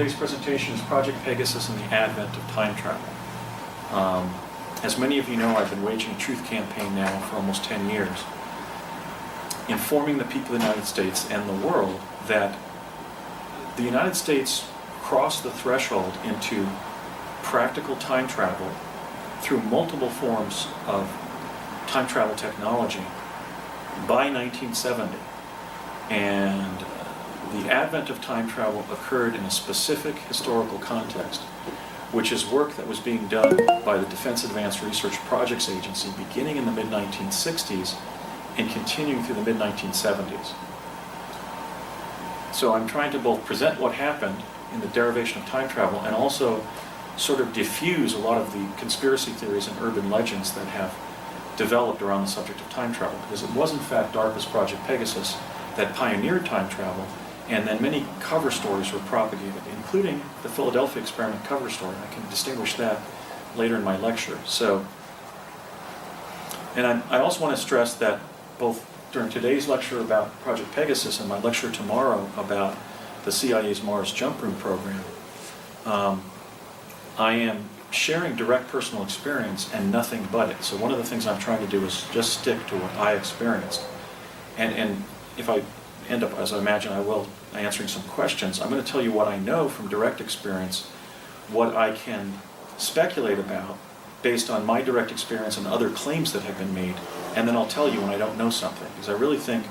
today's presentation is Project Pegasus and the Advent of Time Travel. As many of you know, I've been waging a truth campaign now for almost 10 years, informing the people of the United States and the world that the United States crossed the threshold into practical time travel through multiple forms of time travel technology by 1970. And the advent of time travel occurred in a specific historical context, which is work that was being done by the Defense Advanced Research Projects Agency beginning in the mid-1960s and continuing through the mid-1970s. So I'm trying to both present what happened in the derivation of time travel and also sort of diffuse a lot of the conspiracy theories and urban legends that have developed around the subject of time travel, because it was in fact DARPA's Project Pegasus that pioneered time travel, and then many cover stories were propagated, including the Philadelphia experiment cover story. I can distinguish that later in my lecture. And I also want to stress that both during today's lecture about Project Pegasus and my lecture tomorrow about the CIA's Mars Jump Room program, I am sharing direct personal experience and nothing but it. So one of the things I'm trying to do is just stick to what I experienced. And if I end up, as I imagine I will, answering some questions, I'm going to tell you what I know from direct experience, what I can speculate about based on my direct experience and other claims that have been made, and then I'll tell you when I don't know something. Because I really think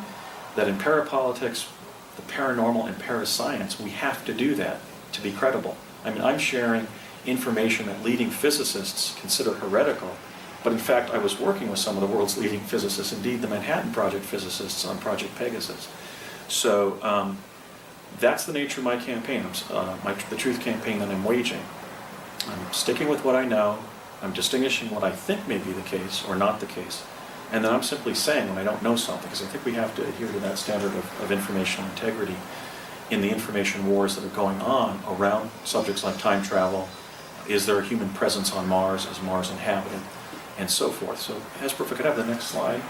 that in parapolitics, the paranormal and parascience, we have to do that to be credible. I mean, I'm sharing information that leading physicists consider heretical, but in fact I was working with some of the world's leading physicists, indeed the Manhattan Project physicists, on Project Pegasus. So that's the nature of my campaign, the truth campaign that I'm waging. I'm sticking with what I know, I'm distinguishing what I think may be the case or not the case, and then I'm simply saying when I don't know something, because I think we have to adhere to that standard of informational integrity in the information wars that are going on around subjects like time travel. Is there a human presence on Mars? Is Mars inhabited? And so forth. So, Hesper, if I could have the next slide.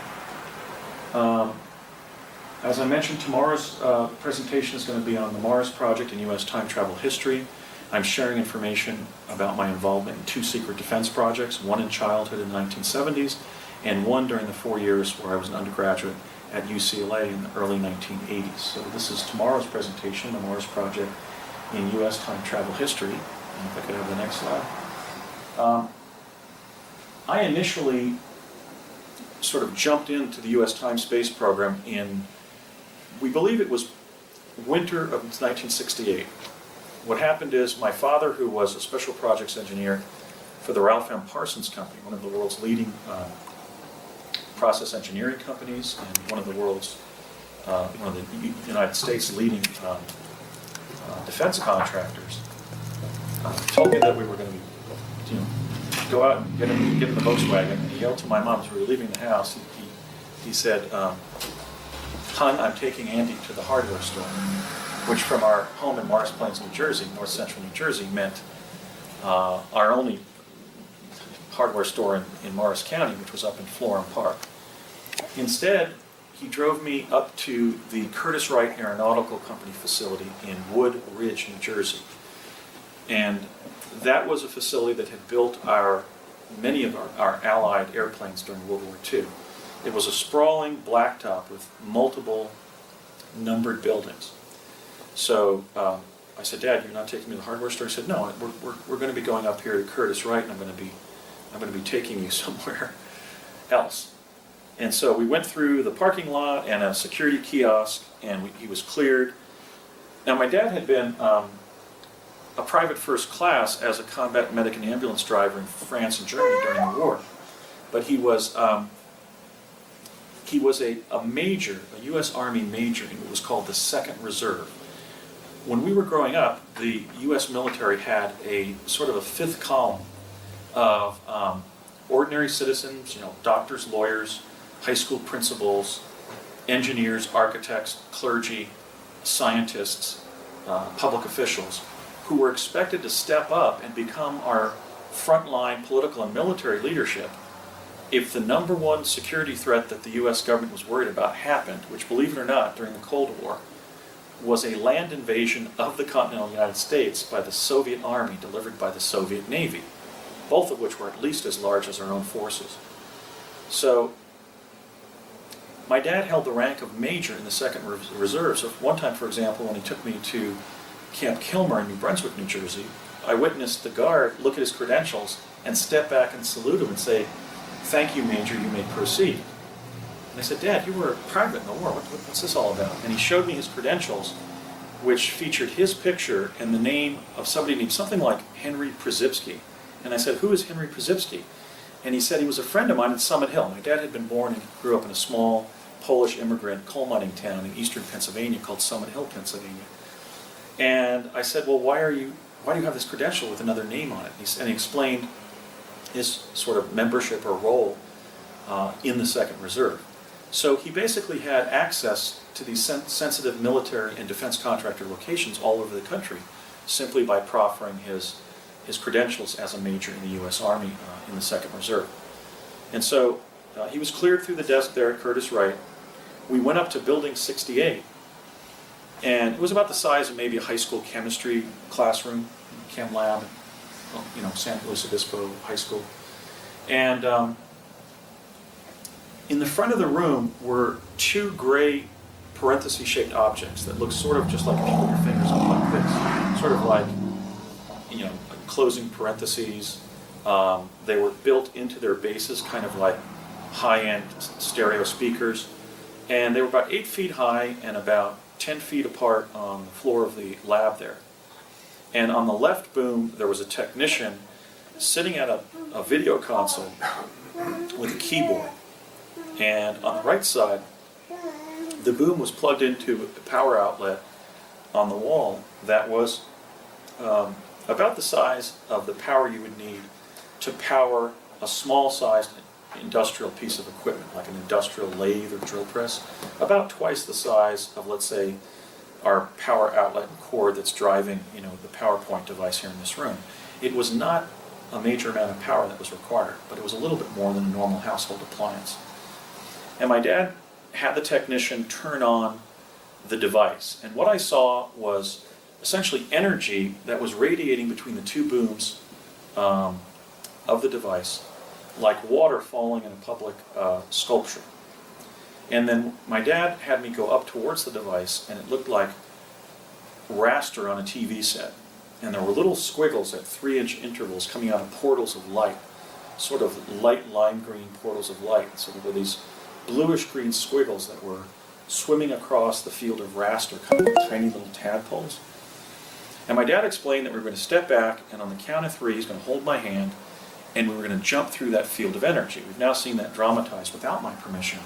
As I mentioned, tomorrow's presentation is going to be on the Mars project and U.S. time travel history. I'm sharing information about my involvement in 2 secret defense projects, one in childhood in the 1970s, and one during the 4 years where I was an undergraduate at UCLA in the early 1980s. So this is tomorrow's presentation, the Mars project in U.S. time travel history. And if I could have the next slide. I initially sort of jumped into the U.S. time-space program in, we believe it was winter of 1968. What happened is my father, who was a special projects engineer for the Ralph M. Parsons Company, one of the world's leading process engineering companies and one of the United States leading defense contractors, told me that we were going to go out and get in the Volkswagen, and he yelled to my mom as we were leaving the house. He said, "Hon, I'm taking Andy to the hardware store," which from our home in Morris Plains, New Jersey, north central New Jersey, meant our only hardware store in Morris County, which was up in Florham Park. Instead, he drove me up to the Curtiss-Wright Aeronautical Company facility in Wood Ridge, New Jersey. And that was a facility that had built many of our Allied airplanes during World War II. It was a sprawling blacktop with multiple numbered buildings. So I said, "Dad, you're not taking me to the hardware store?" He said, "No, we're going to be going up here to Curtiss-Wright, and I'm going to be taking you somewhere else." And so we went through the parking lot and a security kiosk, and he was cleared. Now my dad had been a private first class as a combat medic and ambulance driver in France and Germany during the war. But he was a major, a U.S. Army major in what was called the Second Reserve. When we were growing up, the U.S. military had a sort of a fifth column of ordinary citizens, doctors, lawyers, high school principals, engineers, architects, clergy, scientists, public officials, who were expected to step up and become our frontline political and military leadership if the number one security threat that the U.S. government was worried about happened, which, believe it or not, during the Cold War, was a land invasion of the continental United States by the Soviet Army delivered by the Soviet Navy, both of which were at least as large as our own forces. So my dad held the rank of major in the 2nd Reserve. So one time, for example, when he took me to Camp Kilmer in New Brunswick, New Jersey, I witnessed the guard look at his credentials and step back and salute him and say, "Thank you, Major, you may proceed." And I said, "Dad, you were a private in the war. What's this all about?" And he showed me his credentials, which featured his picture and the name of somebody named something like Henry Przybski. And I said, "Who is Henry Przybski?" And he said he was a friend of mine in Summit Hill. My dad had been born and grew up in a small Polish immigrant coal mining town in eastern Pennsylvania called Summit Hill, Pennsylvania. And I said, "Well, why do you have this credential with another name on it?" And he explained his sort of membership or role in the 2nd Reserve. So he basically had access to these sensitive military and defense contractor locations all over the country simply by proffering his credentials as a major in the U.S. Army in the 2nd Reserve. And so he was cleared through the desk there at Curtis Wright. We went up to Building 68, and it was about the size of maybe a high school chemistry classroom, chem lab, San Luis Obispo High School. And in the front of the room were 2 gray parenthesis-shaped objects that looked sort of just like if you put your fingers up like this, sort of like, closing parentheses. They were built into their bases, kind of like high-end stereo speakers. And they were about 8 feet high and about 10 feet apart on the floor of the lab there. And on the left boom, there was a technician sitting at a video console with a keyboard. And on the right side, the boom was plugged into a power outlet on the wall that was about the size of the power you would need to power a small-sized industrial piece of equipment, like an industrial lathe or drill press, about twice the size of, let's say, our power outlet and cord that's driving, the PowerPoint device here in this room. It was not a major amount of power that was required, but it was a little bit more than a normal household appliance. And my dad had the technician turn on the device, and what I saw was essentially energy that was radiating between the 2 booms of the device, like water falling in a public sculpture. And then my dad had me go up towards the device, and it looked like raster on a TV set. And there were little squiggles at 3-inch intervals coming out of portals of light, sort of light lime green portals of light. So there were these bluish-green squiggles that were swimming across the field of raster, kind of like tiny little tadpoles. And my dad explained that we were going to step back, and on the count of 3, he's going to hold my hand, and we were going to jump through that field of energy. We've now seen that dramatized without my permission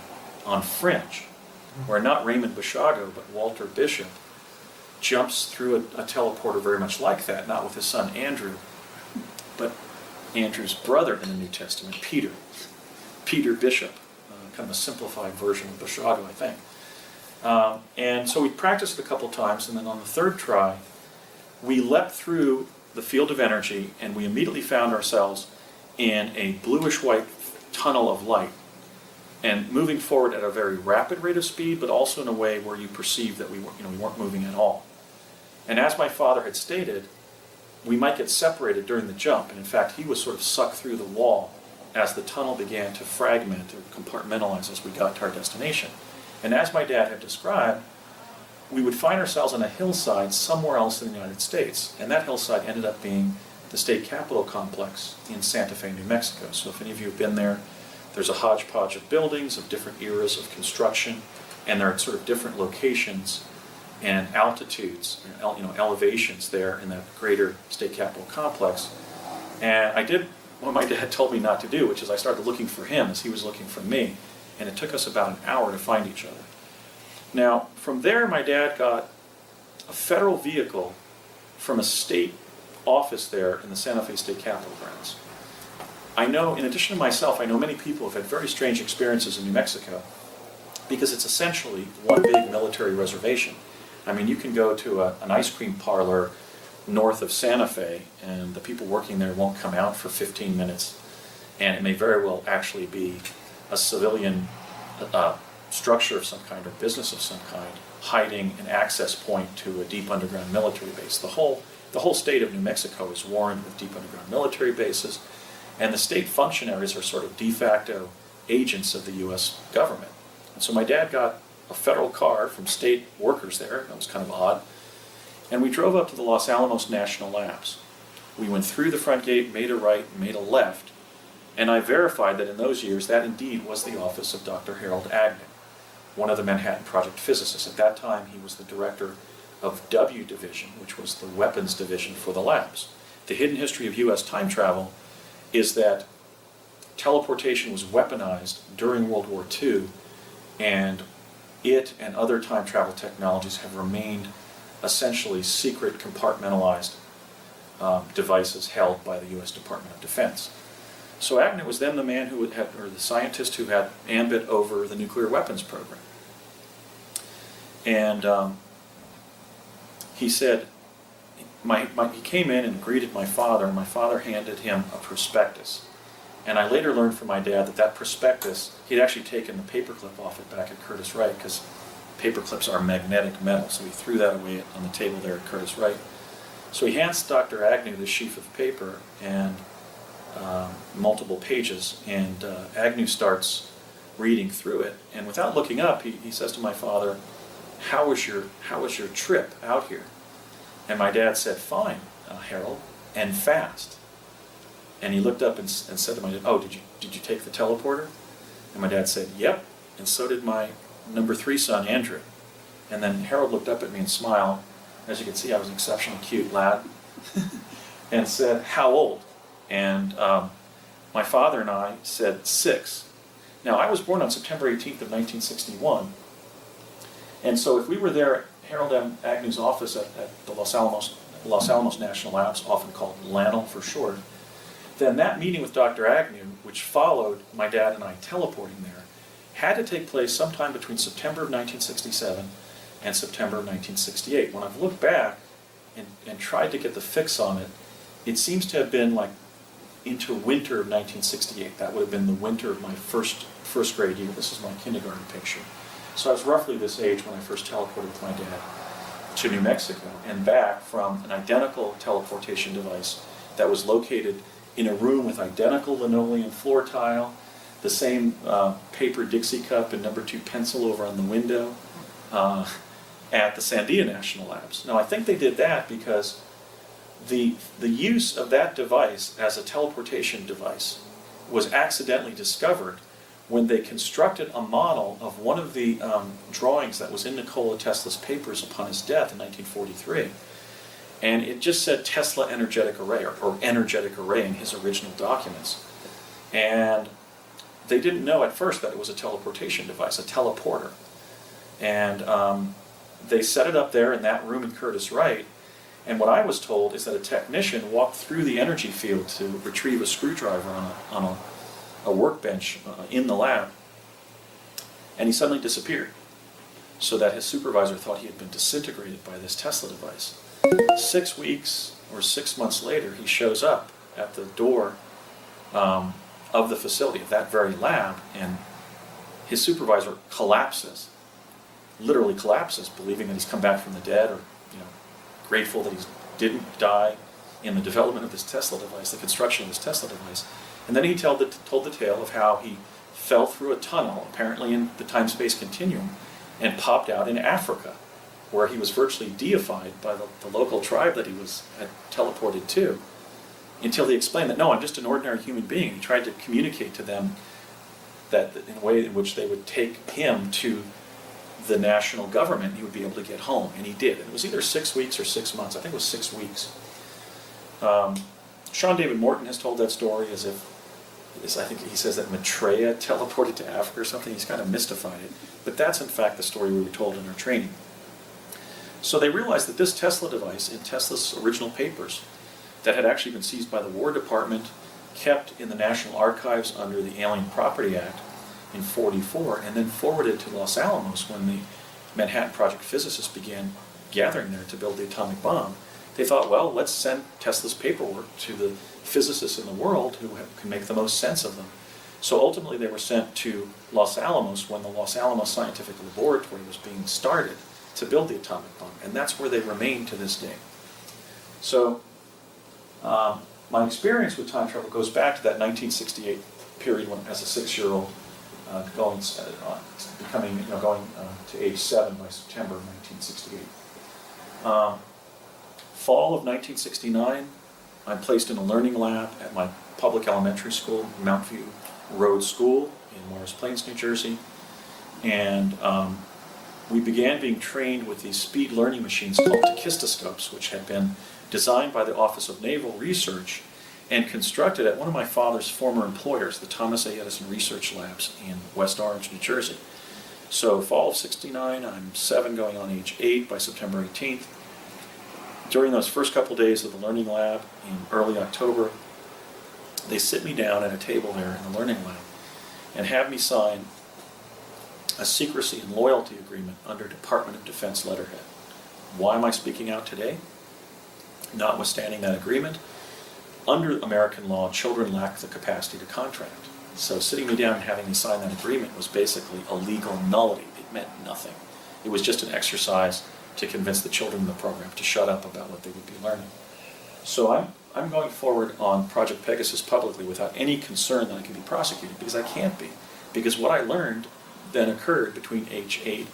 on Fringe, where not Raymond Basiago, but Walter Bishop jumps through a teleporter very much like that, not with his son Andrew, but Andrew's brother in the New Testament, Peter Bishop, kind of a simplified version of Basiago, I think. And so we practiced it a couple times, and then on the 3rd try, we leapt through the field of energy, and we immediately found ourselves in a bluish-white tunnel of light, and moving forward at a very rapid rate of speed, but also in a way where you perceived that we weren't moving at all. And as my father had stated, we might get separated during the jump, and in fact, he was sort of sucked through the wall as the tunnel began to fragment or compartmentalize as we got to our destination. And as my dad had described, we would find ourselves on a hillside somewhere else in the United States, and that hillside ended up being the state capitol complex in Santa Fe, New Mexico. So if any of you have been there, there's a hodgepodge of buildings of different eras of construction, and there are sort of different locations and altitudes, elevations there in that greater state capitol complex. And I did what my dad told me not to do, which is I started looking for him as he was looking for me, and it took us about an hour to find each other. Now, from there, my dad got a federal vehicle from a state office there in the Santa Fe State Capitol grounds. I know, in addition to myself, I know many people have had very strange experiences in New Mexico because it's essentially one big military reservation. I mean, you can go to an ice cream parlor north of Santa Fe, and the people working there won't come out for 15 minutes, and it may very well actually be a civilian structure of some kind or business of some kind, hiding an access point to a deep underground military base. The whole state of New Mexico is warned with deep underground military bases, and the state functionaries are sort of de facto agents of the U.S. government. And so my dad got a federal car from state workers there. That was kind of odd. And we drove up to the Los Alamos National Labs. We went through the front gate, made a right, made a left, and I verified that in those years that indeed was the office of Dr. Harold Agnew, one of the Manhattan Project physicists. At that time, he was the director of W Division, which was the weapons division for the labs. The hidden history of U.S. time travel is that teleportation was weaponized during World War II, and it and other time travel technologies have remained essentially secret, compartmentalized devices held by the U.S. Department of Defense. So Agnew was then the man who had, or the scientist who had ambit over the nuclear weapons program. And he said, he came in and greeted my father, and my father handed him a prospectus. And I later learned from my dad that prospectus, he'd actually taken the paperclip off it back at Curtiss-Wright, because paperclips are magnetic metal, so he threw that away on the table there at Curtiss-Wright. So he hands Dr. Agnew this sheaf of paper and multiple pages, and Agnew starts reading through it. And without looking up, he says to my father, how was your trip out here? And my dad said, fine, Harold, and fast. And he looked up and said to my dad, oh, did you take the teleporter? And my dad said, yep, and so did my number 3 son, Andrew. And then Harold looked up at me and smiled. As you can see, I was an exceptionally cute lad. And said, how old? And my father and I said 6. Now, I was born on September 18th of 1961. And so if we were there at Harold M. Agnew's office at the Los Alamos National Labs, often called LANL for short, then that meeting with Dr. Agnew, which followed my dad and I teleporting there, had to take place sometime between September of 1967 and September of 1968. When I've looked back and tried to get the fix on it, it seems to have been like into winter of 1968. That would have been the winter of my first grade year. This is my kindergarten picture. So I was roughly this age when I first teleported with my dad to New Mexico and back from an identical teleportation device that was located in a room with identical linoleum floor tile, the same paper Dixie cup and number 2 pencil over on the window at the Sandia National Labs. Now I think they did that because the use of that device as a teleportation device was accidentally discovered when they constructed a model of one of the drawings that was in Nikola Tesla's papers upon his death in 1943. And it just said Tesla energetic array, or energetic array in his original documents. And they didn't know at first that it was a teleportation device, a teleporter. And they set it up there in that room in Curtiss-Wright. And what I was told is that a technician walked through the energy field to retrieve a screwdriver on a workbench in the lab, and he suddenly disappeared, so that his supervisor thought he had been disintegrated by this Tesla device. 6 weeks or 6 months later, he shows up at the door of the facility, of that very lab, and his supervisor collapses, literally collapses, believing that he's come back from the dead, or grateful that he didn't die in the development of this Tesla device, the construction of this Tesla device. And then he told the tale of how he fell through a tunnel, apparently in the time-space continuum, and popped out in Africa, where he was virtually deified by the local tribe that he had teleported to, until he explained that, no, I'm just an ordinary human being. He tried to communicate to them that in a way in which they would take him to the national government, he would be able to get home, and he did. And it was either 6 weeks or 6 months. I think it was 6 weeks. Sean David Morton has told that story as if, I think he says that Maitreya teleported to Africa or something. He's kind of mystified it. But that's in fact the story we were told in our training. So they realized that this Tesla device, in Tesla's original papers, that had actually been seized by the War Department, kept in the National Archives under the Alien Property Act in '44, and then forwarded to Los Alamos when the Manhattan Project physicists began gathering there to build the atomic bomb. They thought, well, let's send Tesla's paperwork to the physicists in the world who can make the most sense of them. So ultimately they were sent to Los Alamos when the Los Alamos Scientific Laboratory was being started to build the atomic bomb, and that's where they remain to this day. So my experience with time travel goes back to that 1968 period when, as a 6-year-old, going to age 7 by September of 1968. Fall of 1969, I'm placed in a learning lab at my public elementary school, Mount View Road School in Morris Plains, New Jersey, and we began being trained with these speed learning machines called tachistoscopes, which had been designed by the Office of Naval Research and constructed at one of my father's former employers, the Thomas A. Edison Research Labs in West Orange, New Jersey. So fall of '69, I'm 7 going on age 8 by September 18th. During those first couple days of the learning lab in early October, they sit me down at a table there in the learning lab and have me sign a secrecy and loyalty agreement under Department of Defense letterhead. Why am I speaking out today? Notwithstanding that agreement, under American law, children lack the capacity to contract. So sitting me down and having me sign that agreement was basically a legal nullity. It meant nothing. It was just an exercise to convince the children in the program to shut up about what they would be learning. So I'm going forward on Project Pegasus publicly without any concern that I can be prosecuted, because I can't be. Because what I learned then occurred between age 8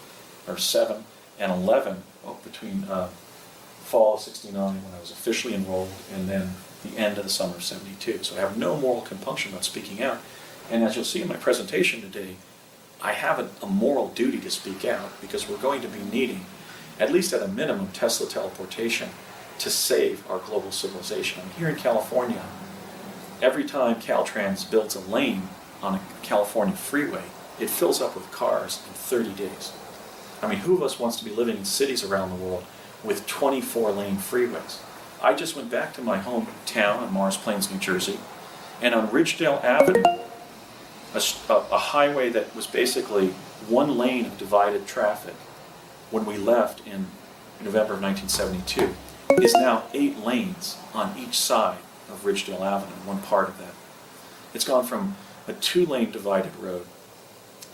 or 7 and 11, between fall of '69 when I was officially enrolled and then the end of the summer of '72. So I have no moral compunction about speaking out. And as you'll see in my presentation today, I have a moral duty to speak out, because we're going to be needing, at least at a minimum, Tesla teleportation to save our global civilization. Here in California, every time Caltrans builds a lane on a California freeway, it fills up with cars in 30 days. I mean, who of us wants to be living in cities around the world with 24-lane freeways? I just went back to my hometown in Morris Plains, New Jersey, and on Ridgedale Avenue, a highway that was basically one lane of divided traffic when we left in November of 1972, is now 8 lanes on each side of Ridgedale Avenue, one part of that. It's gone from a 2-lane divided road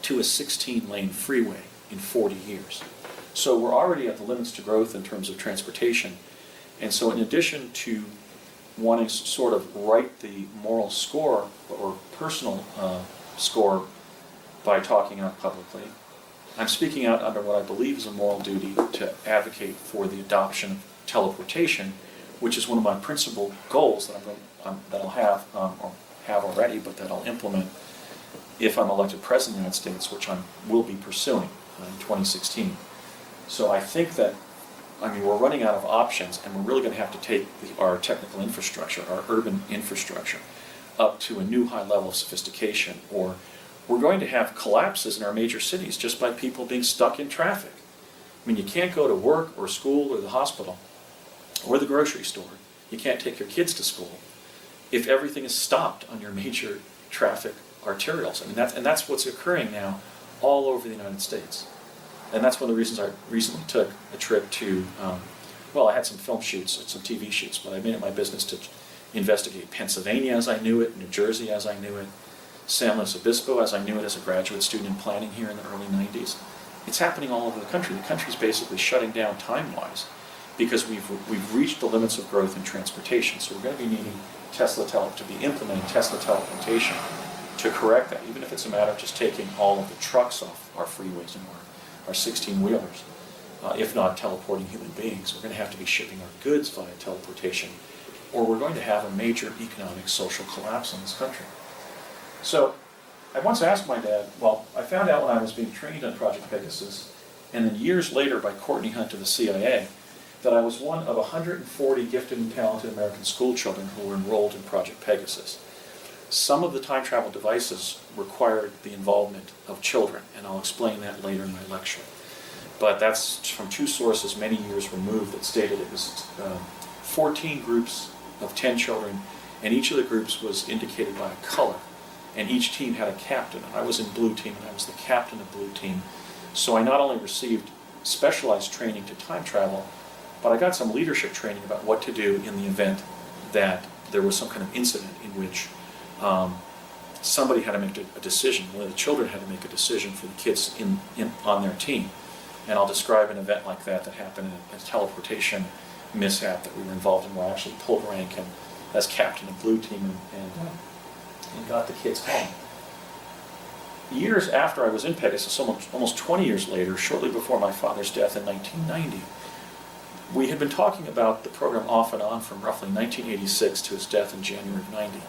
to a 16-lane freeway in 40 years. So we're already at the limits to growth in terms of transportation. And so in addition to wanting to sort of write the moral score or personal score by talking out publicly, I'm speaking out under what I believe is a moral duty to advocate for the adoption of teleportation, which is one of my principal goals that I'll have, or have already, but that I'll implement if I'm elected President of the United States, which I will be pursuing in 2016. So I think that, we're running out of options, and we're really going to have to take our technical infrastructure, our urban infrastructure, up to a new high level of sophistication, or we're going to have collapses in our major cities just by people being stuck in traffic. You can't go to work or school or the hospital or the grocery store. You can't take your kids to school if everything is stopped on your major traffic arterials. That's what's occurring now all over the United States. And that's one of the reasons I recently took a trip to, I had some film shoots, some TV shoots, but I made it my business to investigate Pennsylvania as I knew it, New Jersey as I knew it, San Luis Obispo as I knew it as a graduate student in planning here in the early 90s. It's happening all over the country. The country's basically shutting down time-wise because we've reached the limits of growth in transportation. So we're going to be needing to be implementing Tesla teleportation to correct that, even if it's a matter of just taking all of the trucks off our freeways and our 16-wheelers, if not teleporting human beings. We're going to have to be shipping our goods via teleportation, or we're going to have a major economic, social collapse in this country. So I once asked my dad, I found out when I was being trained on Project Pegasus, and then years later by Courtney Hunt of the CIA, that I was one of 140 gifted and talented American school children who were enrolled in Project Pegasus. Some of the time travel devices required the involvement of children, and I'll explain that later in my lecture. But that's from 2 sources many years removed that stated it was 14 groups of 10 children, and each of the groups was indicated by a color, and each team had a captain. I was in blue team, and I was the captain of blue team. So I not only received specialized training to time travel, but I got some leadership training about what to do in the event that there was some kind of incident in which somebody had to make a decision. One of the children had to make a decision for the kids on their team. And I'll describe an event like that happened in a teleportation mishap that we were involved in, where I actually pulled rank and as captain of blue team and got the kids home. Years after I was in Pegasus, almost 20 years later, shortly before my father's death in 1990, we had been talking about the program off and on from roughly 1986 to his death in January of 90.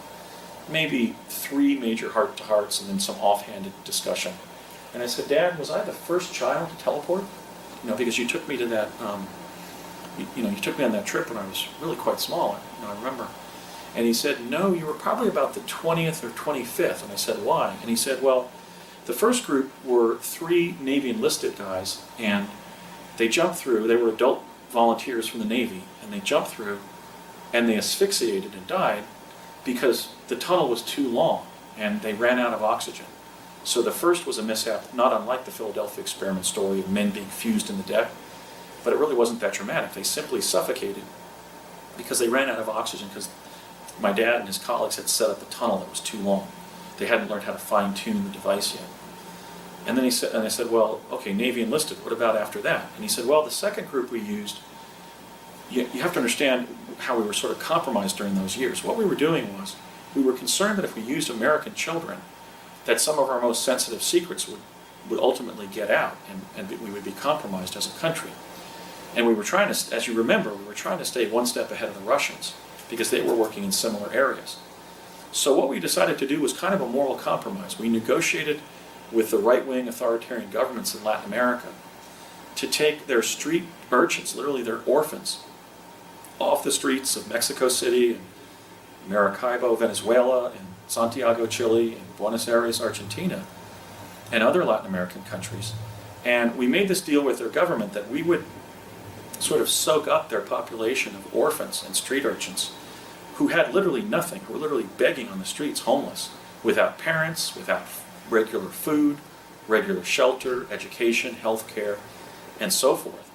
Maybe 3 major heart-to-hearts and then some offhanded discussion. And I said, Dad, was I the first child to teleport? Because you took me to that, you took me on that trip when I was really quite small, I remember. And he said, no, you were probably about the 20th or 25th. And I said, why? And he said, well, the first group were 3 Navy enlisted guys, and they jumped through. They were adult volunteers from the Navy, and they jumped through, and they asphyxiated and died because the tunnel was too long, and they ran out of oxygen. So the first was a mishap, not unlike the Philadelphia experiment story of men being fused in the deck, but it really wasn't that dramatic. They simply suffocated because they ran out of oxygen because my dad and his colleagues had set up a tunnel that was too long. They hadn't learned how to fine-tune the device yet. And then I said, well, okay, Navy enlisted, what about after that? And he said, well, the second group we used, you have to understand how we were sort of compromised during those years. What we were doing was, we were concerned that if we used American children, that some of our most sensitive secrets would ultimately get out, and we would be compromised as a country. And we were trying to, as you remember, we were trying to stay one step ahead of the Russians, because they were working in similar areas. So what we decided to do was kind of a moral compromise. We negotiated with the right-wing authoritarian governments in Latin America to take their street urchins, literally their orphans, off the streets of Mexico City and Maracaibo, Venezuela, and Santiago, Chile, and Buenos Aires, Argentina, and other Latin American countries. And we made this deal with their government that we would sort of soak up their population of orphans and street urchins who had literally nothing, who were literally begging on the streets, homeless, without parents, without regular food, regular shelter, education, health care, and so forth.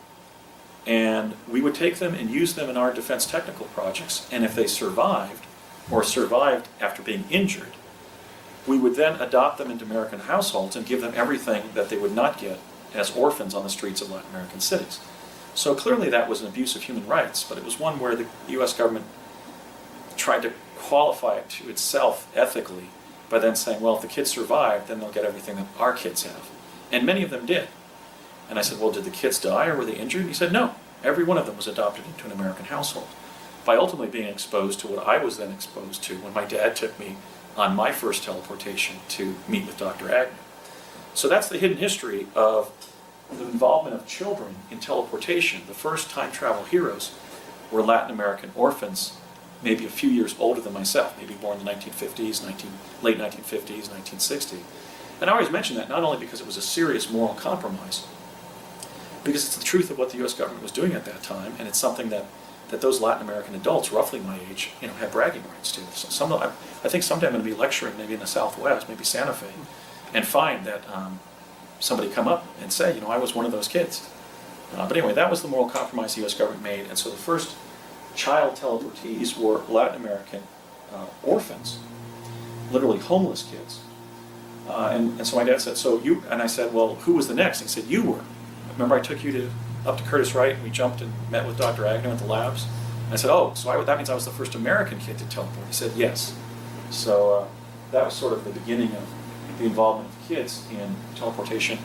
And we would take them and use them in our defense technical projects, and if they survived, or survived after being injured, we would then adopt them into American households and give them everything that they would not get as orphans on the streets of Latin American cities. So clearly that was an abuse of human rights, but it was one where the US government tried to qualify it to itself ethically by then saying, well, if the kids survive, then they'll get everything that our kids have. And many of them did. And I said, well, did the kids die or were they injured? And he said, no, every one of them was adopted into an American household, by ultimately being exposed to what I was then exposed to when my dad took me on my first teleportation to meet with Dr. Agnew. So that's the hidden history of the involvement of children in teleportation. The first time travel heroes were Latin American orphans, maybe a few years older than myself, maybe born in the 1950s, late 1950s, 1960. And I always mention that not only because it was a serious moral compromise, because it's the truth of what the US government was doing at that time, and it's something that those Latin American adults, roughly my age, have bragging rights to. So I think someday I'm going to be lecturing maybe in the Southwest, maybe Santa Fe, and find that somebody come up and say, I was one of those kids. But anyway, that was the moral compromise the US government made, and so the first child teleportees were Latin American orphans, literally homeless kids. And so my dad said, so you, and I said, well, who was the next? And he said, you were. Remember I took you up to Curtis Wright, and we jumped and met with Dr. Agnew at the labs? And I said, oh, so that means I was the first American kid to teleport. He said, yes. So that was sort of the beginning of the involvement of kids in teleportation.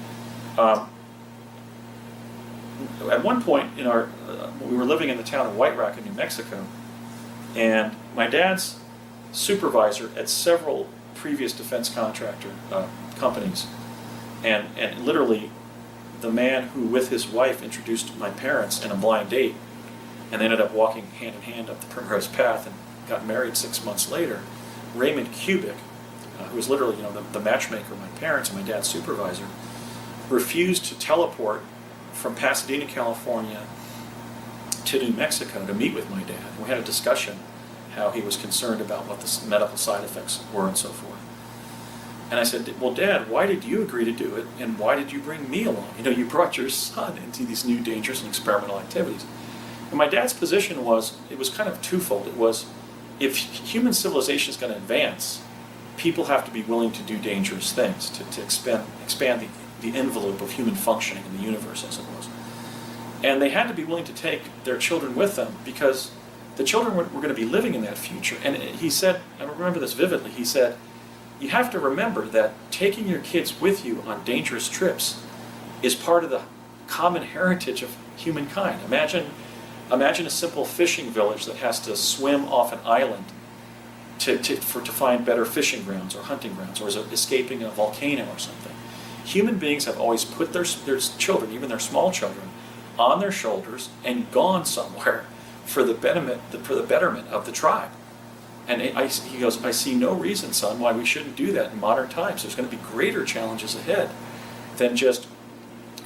At one point, we were living in the town of White Rock in New Mexico, and my dad's supervisor at several previous defense contractor companies, and literally the man who, with his wife, introduced my parents in a blind date, and they ended up walking hand in hand up the Primrose Path and got married 6 months later, Raymond Kubik, who was literally the matchmaker of my parents and my dad's supervisor, refused to teleport from Pasadena, California to New Mexico to meet with my dad. And we had a discussion how he was concerned about what the medical side effects were and so forth. And I said, well, Dad, why did you agree to do it, and why did you bring me along? You brought your son into these new dangerous and experimental activities. And my dad's position was, it was kind of twofold. It was, if human civilization is going to advance, people have to be willing to do dangerous things, to expand the envelope of human functioning in the universe, I suppose. And they had to be willing to take their children with them because the children were going to be living in that future. And he said, I remember this vividly, he said, you have to remember that taking your kids with you on dangerous trips is part of the common heritage of humankind. Imagine a simple fishing village that has to swim off an island to find better fishing grounds or hunting grounds, or is escaping a volcano or something. Human beings have always put their children, even their small children, on their shoulders and gone somewhere for the betterment of the tribe. And he goes, I see no reason, son, why we shouldn't do that in modern times. There's going to be greater challenges ahead than just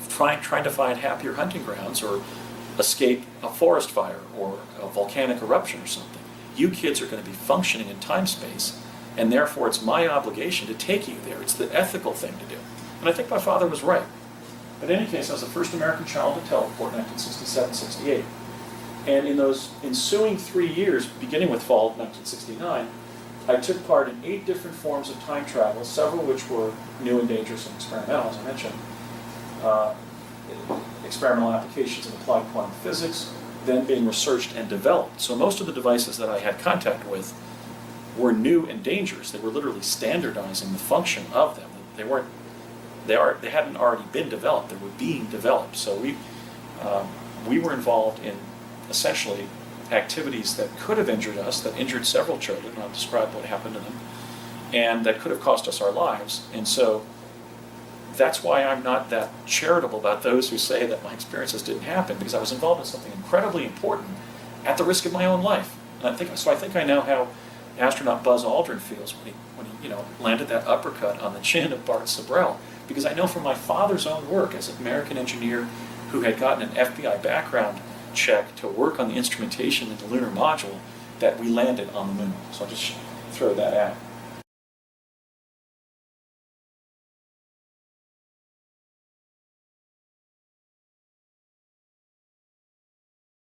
trying to find happier hunting grounds or escape a forest fire or a volcanic eruption or something. You kids are going to be functioning in time-space, and therefore it's my obligation to take you there. It's the ethical thing to do. And I think my father was right. But in any case, I was the first American child to teleport in 1967-68. And in those ensuing 3 years, beginning with fall of 1969, I took part in 8 different forms of time travel, several of which were new and dangerous and experimental, as I mentioned. Experimental applications of applied quantum physics, then being researched and developed. So most of the devices that I had contact with were new and dangerous. They were literally standardizing the function of them. They hadn't already been developed. They were being developed. So we were involved in essentially activities that could have injured us, that injured several children. I'll describe what happened to them, and that could have cost us our lives. And so that's why I'm not that charitable about those who say that my experiences didn't happen, because I was involved in something incredibly important at the risk of my own life. And I think I know how astronaut Buzz Aldrin feels when he landed that uppercut on the chin of Bart Sibrel, because I know from my father's own work as an American engineer who had gotten an FBI background check to work on the instrumentation in the lunar module that we landed on the moon. So I'll just throw that out.